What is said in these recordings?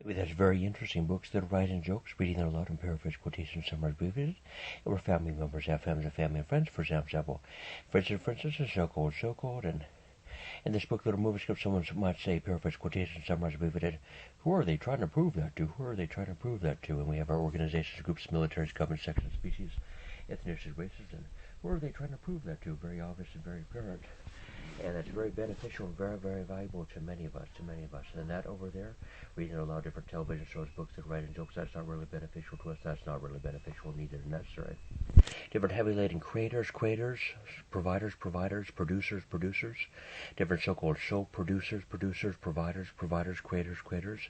With those very interesting books that are writing jokes, reading them aloud, and paraphrase quotations, summaries, briefings, and we're family members, FMs, and family and friends, for example. For instance, is so called, and in this book, Little Movie Script, someone might say, paraphrase quotations, summaries, briefings, who are they trying to prove that to? Who are they trying to prove that to? And we have our organizations, groups, militaries, government, sections, species, ethnicities, races, and who are they trying to prove that to? Very obvious and very apparent. And that's very beneficial and very, very valuable to many of us, And that over there, reading a lot of different television shows, books, and writing jokes, that's not really beneficial to us. That's not really beneficial, neither necessary. Different heavy-laden creators, providers, producers. Different so-called show producers, providers, creators.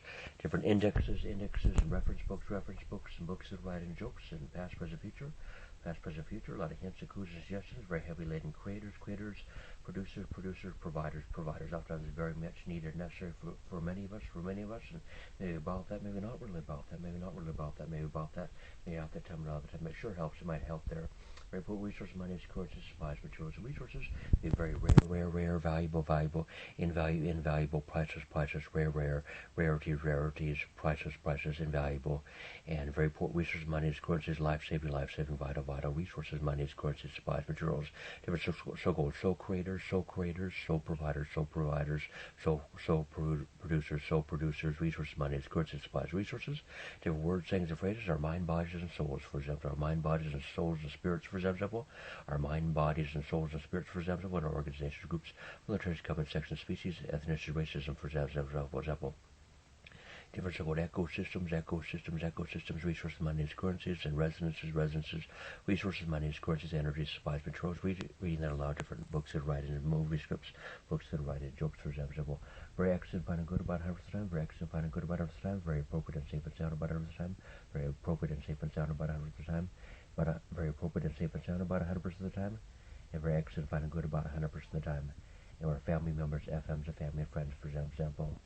Different indexes, and reference books, and books that writing jokes in past, present, future. A lot of hints and clues and suggestions, very heavy-laden creators, producers, providers. Oftentimes very much needed and necessary for many of us, and maybe about that, maybe not really about that, maybe about that, maybe out that time, not that time. It sure helps, it might help there. Very important resources, money, currency, supplies, materials, and resources. Be very rare, valuable, invaluable, priceless, rare, rarities, priceless, invaluable, and very important resources, money, currencies, life-saving, vital, resources, money, currencies, supplies, materials, different so-called soul creators, soul providers, producers, resources, money, currencies, supplies, resources, different words, sayings, and phrases, our mind, bodies, and souls, for example, our mind, bodies, and souls, and spirits, for example, our mind, bodies, and souls, and spirits, for example, in our organizations, groups, militaries, government, sections, species, ethnicity, racism, for example. Different so-called ecosystems, resources, monies, currencies, and residences, resources, monies, currencies, energies, supplies, materials. Reading that aloud, different books that write in movie scripts, books that write in jokes, for example. Very excellent, fine and good about 100% of the time. Very excellent, fine and good about 100% of the time. Very appropriate and safe and sound about 100% of the time. Very appropriate and safe and sound about 100% of the time. But very appropriate and safe and sound about 100% of the time. And very excellent, fine and good about 100% of the time. And we're family members, FMs, and family and friends, for example.